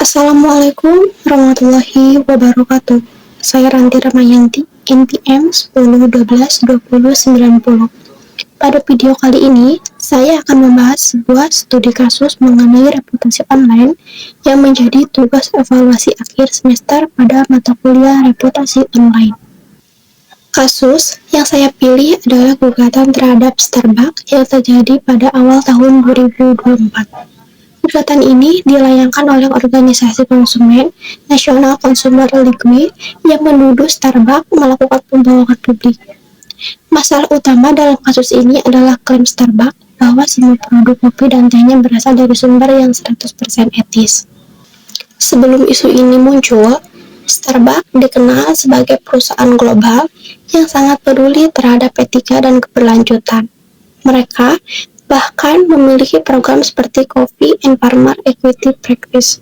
Assalamualaikum warahmatullahi wabarakatuh. Saya Ranti Ramayanti, NPM 10122090. Pada video kali ini, saya akan membahas sebuah studi kasus mengenai reputasi online yang menjadi tugas evaluasi akhir semester pada mata kuliah reputasi online. Kasus yang saya pilih adalah gugatan terhadap Starbucks yang terjadi pada awal tahun 2024. Gugatan ini dilayangkan oleh organisasi konsumen National Consumer League yang menuduh Starbucks melakukan pembohongan publik. Masalah utama dalam kasus ini adalah klaim Starbucks bahwa semua produk kopi dan tehnya berasal dari sumber yang 100% etis. Sebelum isu ini muncul, Starbucks dikenal sebagai perusahaan global yang sangat peduli terhadap etika dan keberlanjutan. Mereka bahkan memiliki program seperti Coffee and Farmer Equity Practice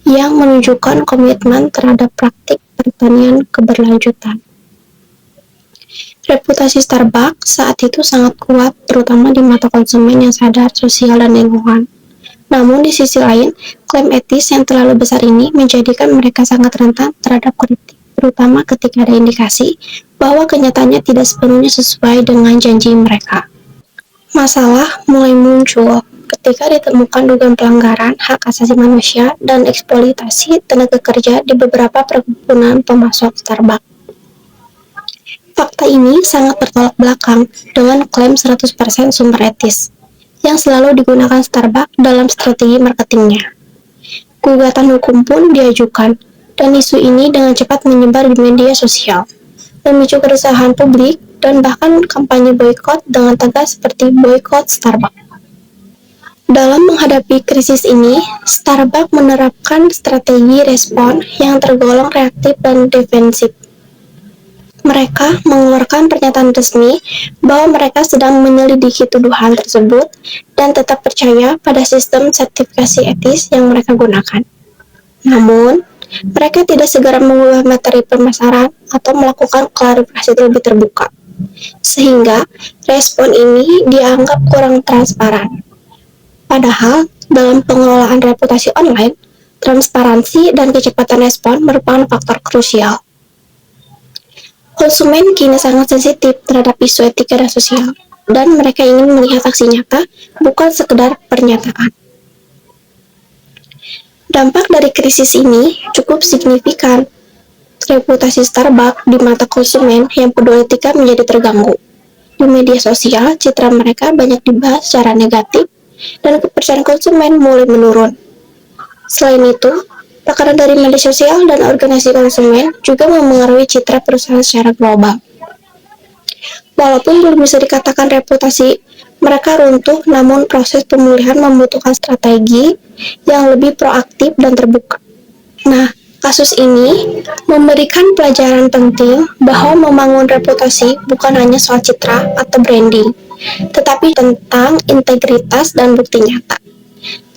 yang menunjukkan komitmen terhadap praktik pertanian keberlanjutan. Reputasi Starbucks saat itu sangat kuat, terutama di mata konsumen yang sadar sosial dan lingkungan. Namun di sisi lain, klaim etis yang terlalu besar ini menjadikan mereka sangat rentan terhadap kritik, terutama ketika ada indikasi bahwa kenyataannya tidak sepenuhnya sesuai dengan janji mereka. Masalah mulai muncul ketika ditemukan dugaan pelanggaran hak asasi manusia dan eksploitasi tenaga kerja di beberapa perkebunan pemasok Starbucks. Fakta ini sangat bertolak belakang dengan klaim 100% sumber etis yang selalu digunakan Starbucks dalam strategi marketingnya. Gugatan hukum pun diajukan, dan isu ini dengan cepat menyebar di media sosial, memicu keresahan publik dan bahkan kampanye boikot dengan tegas seperti boikot Starbucks. Dalam menghadapi krisis ini, Starbucks menerapkan strategi respon yang tergolong reaktif dan defensif. Mereka mengeluarkan pernyataan resmi bahwa mereka sedang menyelidiki tuduhan tersebut dan tetap percaya pada sistem sertifikasi etis yang mereka gunakan. Namun, mereka tidak segera mengubah materi pemasaran atau melakukan klarifikasi lebih terbuka, sehingga respon ini dianggap kurang transparan. Padahal, dalam pengelolaan reputasi online, transparansi dan kecepatan respon merupakan faktor krusial. Konsumen kini sangat sensitif terhadap isu etika dan sosial, dan mereka ingin melihat aksi nyata, bukan sekedar pernyataan. Dampak dari krisis ini cukup signifikan. Reputasi Starbucks di mata konsumen yang peduli etika menjadi terganggu. Di media sosial, citra mereka banyak dibahas secara negatif, dan kepercayaan konsumen mulai menurun. Selain itu, tekanan dari media sosial dan organisasi konsumen juga memengaruhi citra perusahaan secara global. Walaupun belum bisa dikatakan reputasi mereka runtuh, namun proses pemulihan membutuhkan strategi yang lebih proaktif dan terbuka. Nah, kasus ini memberikan pelajaran penting bahwa membangun reputasi bukan hanya soal citra atau branding, tetapi tentang integritas dan bukti nyata.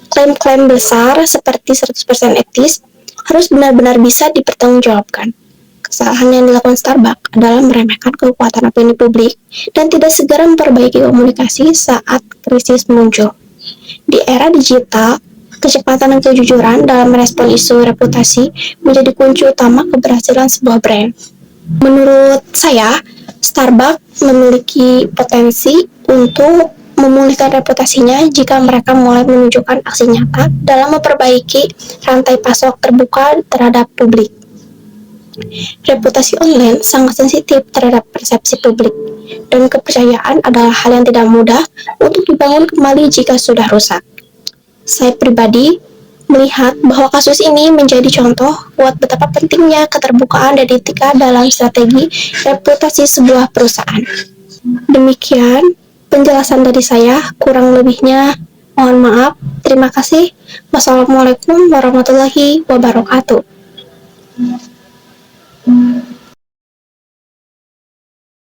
Klaim-klaim besar seperti 100% etis harus benar-benar bisa dipertanggungjawabkan. Kesalahan yang dilakukan Starbucks adalah meremehkan kekuatan opini publik dan tidak segera memperbaiki komunikasi saat krisis muncul. Di era digital, kecepatan dan kejujuran dalam merespon isu reputasi menjadi kunci utama keberhasilan sebuah brand. Menurut saya, Starbucks memiliki potensi untuk memulihkan reputasinya jika mereka mulai menunjukkan aksi nyata dalam memperbaiki rantai pasok terbuka terhadap publik. Reputasi online sangat sensitif terhadap persepsi publik, dan kepercayaan adalah hal yang tidak mudah untuk dibangun kembali jika sudah rusak. Saya pribadi melihat bahwa kasus ini menjadi contoh buat betapa pentingnya keterbukaan dan etika dalam strategi reputasi sebuah perusahaan. Demikian penjelasan dari saya, kurang lebihnya mohon maaf. Terima kasih. Wassalamualaikum warahmatullahi wabarakatuh.